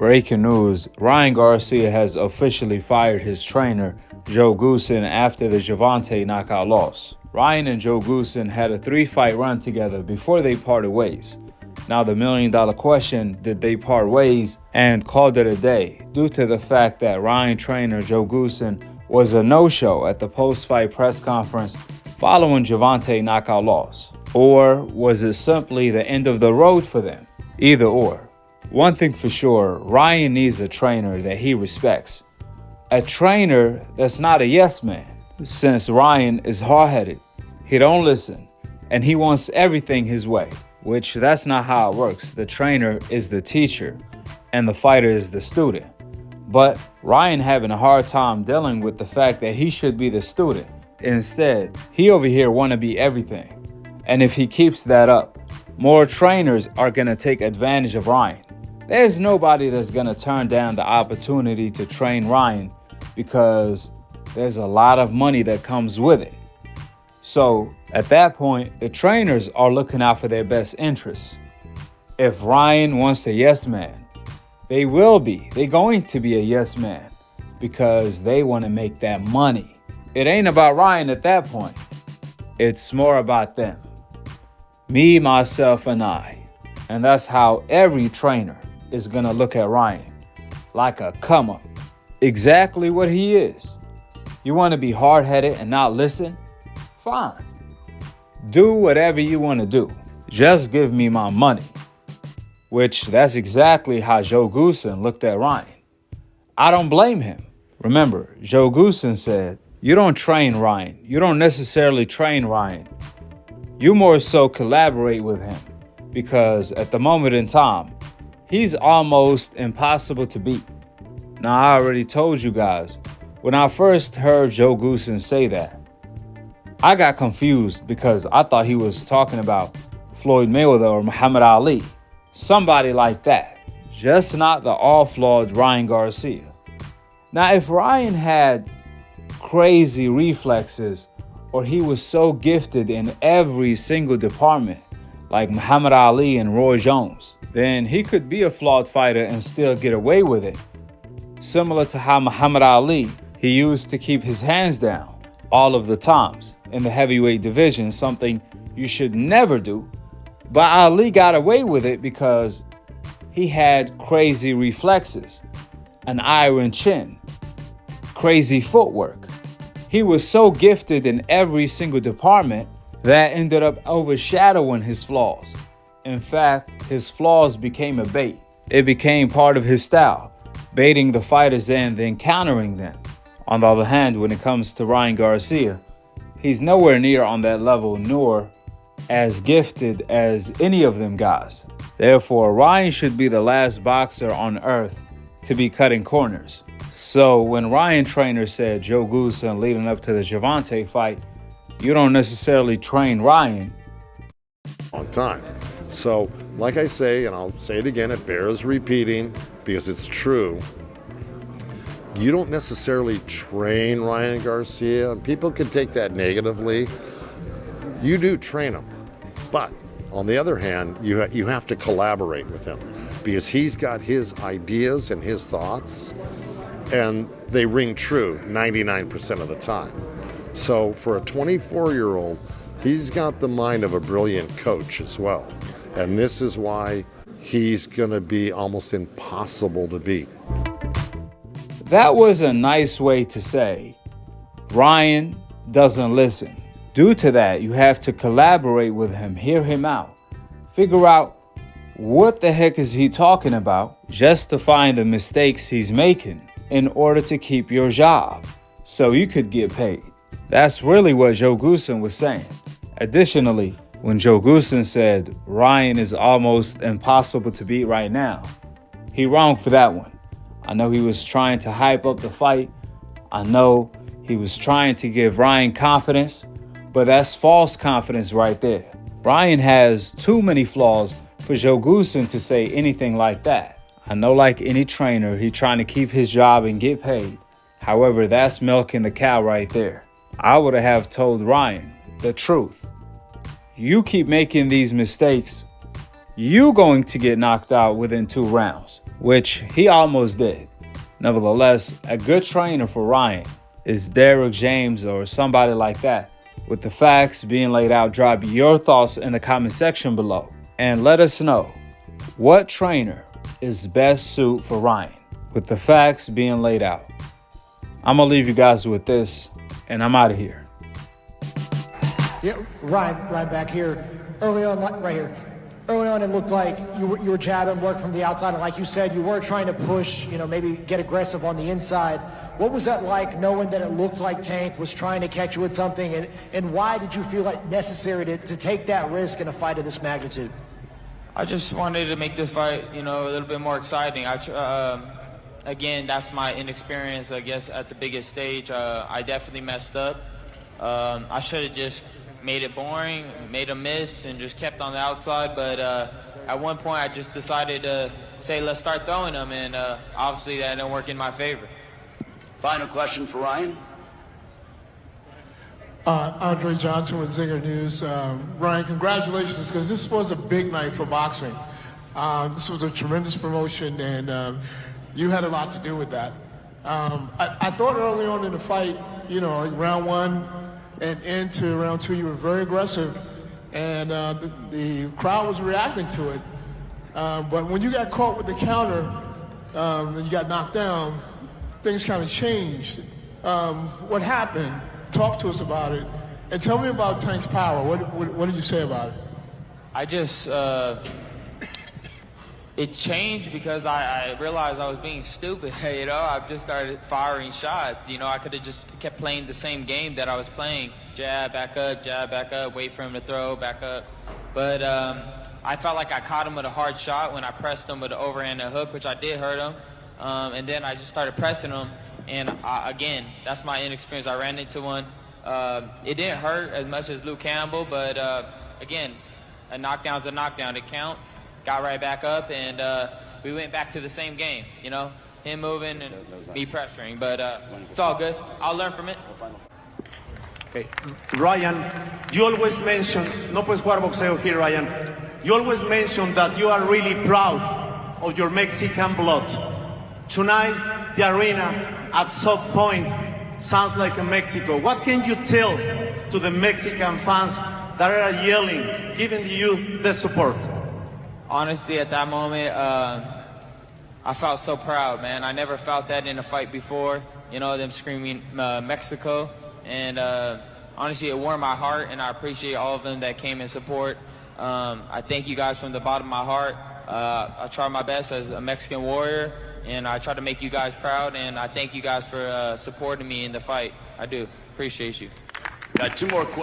Breaking news, Ryan Garcia has officially fired his trainer, Joe Goossen, after the Gervonta knockout loss. Ryan and Joe Goossen had a 3-fight run together before they parted ways. Now the million-dollar question, did they part ways and called it a day due to the fact that Ryan trainer Joe Goossen was a no-show at the post-fight press conference following Gervonta knockout loss? Or was it simply the end of the road for them? Either or. One thing for sure, Ryan needs a trainer that he respects. A trainer that's not a yes man. Since Ryan is hard-headed, he don't listen, and he wants everything his way, which that's not how it works. The trainer is the teacher, and the fighter is the student. But Ryan having a hard time dealing with the fact that he should be the student. Instead, he over here want to be everything. And if he keeps that up, more trainers are going to take advantage of Ryan. There's nobody that's going to turn down the opportunity to train Ryan because there's a lot of money that comes with it. So at that point, the trainers are looking out for their best interests. If Ryan wants a yes man, they're going to be a yes man because they want to make that money. It ain't about Ryan at that point. It's more about them. Me, myself, and I. And that's how every trainer is going to look at Ryan, like a come-up. Exactly what he is. You want to be hard-headed and not listen? Fine. Do whatever you want to do. Just give me my money. Which that's exactly how Joe Goossen looked at Ryan. I don't blame him. Remember, Joe Goossen said, you don't train Ryan. You don't necessarily train Ryan. You more so collaborate with him because at the moment in time, he's almost impossible to beat. Now, I already told you guys, when I first heard Joe Goossen say that, I got confused because I thought he was talking about Floyd Mayweather or Muhammad Ali. Somebody like that. Just not the all-flawed Ryan Garcia. Now, if Ryan had crazy reflexes or he was so gifted in every single department like Muhammad Ali and Roy Jones, then he could be a flawed fighter and still get away with it. Similar to how Muhammad Ali, he used to keep his hands down all of the times in the heavyweight division, something you should never do. But Ali got away with it because he had crazy reflexes, an iron chin, crazy footwork. He was so gifted in every single department that ended up overshadowing his flaws. In fact, his flaws became a bait. It became part of his style, baiting the fighters in, then countering them. On the other hand, when it comes to Ryan Garcia, he's nowhere near on that level, nor as gifted as any of them guys. Therefore, Ryan should be the last boxer on earth to be cutting corners. So when Ryan trainer said Joe Goossen leading up to the Gervonta fight, you don't necessarily train Ryan. On time. So, like I say, and I'll say it again, it bears repeating because it's true. You don't necessarily train Ryan Garcia, and people can take that negatively. You do train him, but on the other hand, you have to collaborate with him because he's got his ideas and his thoughts, and they ring true 99% of the time. So for a 24-year-old, he's got the mind of a brilliant coach as well, and this is why he's going to be almost impossible to beat. That was a nice way to say Ryan doesn't listen. Due to that, you have to collaborate with him, hear him out, figure out what the heck is he talking about, justify the mistakes he's making in order to keep your job so you could get paid. That's really what Joe Goossen was saying. Additionally, when Joe Goossen said Ryan is almost impossible to beat right now, he wrong for that one. I know he was trying to hype up the fight. I know he was trying to give Ryan confidence, but that's false confidence right there. Ryan has too many flaws for Joe Goossen to say anything like that. I know like any trainer, he's trying to keep his job and get paid. However, that's milking the cow right there. I would have told Ryan the truth. You keep making these mistakes, you're going to get knocked out within 2 rounds. which he almost did. Nevertheless, a good trainer for Ryan is Derrick James or somebody like that. With the facts being laid out, drop your thoughts in the comment section below and let us know what trainer is best suited for Ryan. With the facts being laid out, I'm going to leave you guys with this, and I'm out of here. Yeah, Ryan back here. Early on, right here. Early on, it looked like you were jabbing, work from the outside, and like you said, you were trying to push, maybe get aggressive on the inside. What was that like, knowing that it looked like Tank was trying to catch you with something, and why did you feel like necessary to take that risk in a fight of this magnitude? I just wanted to make this fight, a little bit more exciting. Again, that's my inexperience, I guess, at the biggest stage. I definitely messed up. I should have just made it boring, made a miss, and just kept on the outside. But at one point, I just decided to say, let's start throwing them, and obviously that didn't work in my favor. Final question for Ryan. Andre Johnson with Zinger News. Ryan, congratulations, because this was a big night for boxing. This was a tremendous promotion, and you had a lot to do with that. I thought early on in the fight, round one and into round two, you were very aggressive, and the crowd was reacting to it. But when you got caught with the counter and you got knocked down, things kind of changed. What happened? Talk to us about it, and tell me about Tank's power. What did you say about it? I just, it changed because I realized I was being stupid, I just started firing shots. I could have just kept playing the same game that I was playing. Jab, back up, wait for him to throw, back up. But I felt like I caught him with a hard shot when I pressed him with an overhand and hook, which I did hurt him. And then I just started pressing him. And again, that's my inexperience. I ran into one. It didn't hurt as much as Luke Campbell, but again, a knockdown's a knockdown. It counts. Got right back up, and we went back to the same game. Him moving and me pressuring. But it's all good. I'll learn from it. Okay. Ryan, you always mention, no puedes jugar boxeo here, Ryan. You always mention that you are really proud of your Mexican blood. Tonight, the arena at some point sounds like a Mexico. What can you tell to the Mexican fans that are yelling, giving you the support? Honestly, at that moment, I felt so proud, man. I never felt that in a fight before, them screaming Mexico. And honestly, it warmed my heart, and I appreciate all of them that came in support. I thank you guys from the bottom of my heart. I try my best as a Mexican warrior, and I try to make you guys proud, and I thank you guys for supporting me in the fight. I do. Appreciate you. Got two more questions.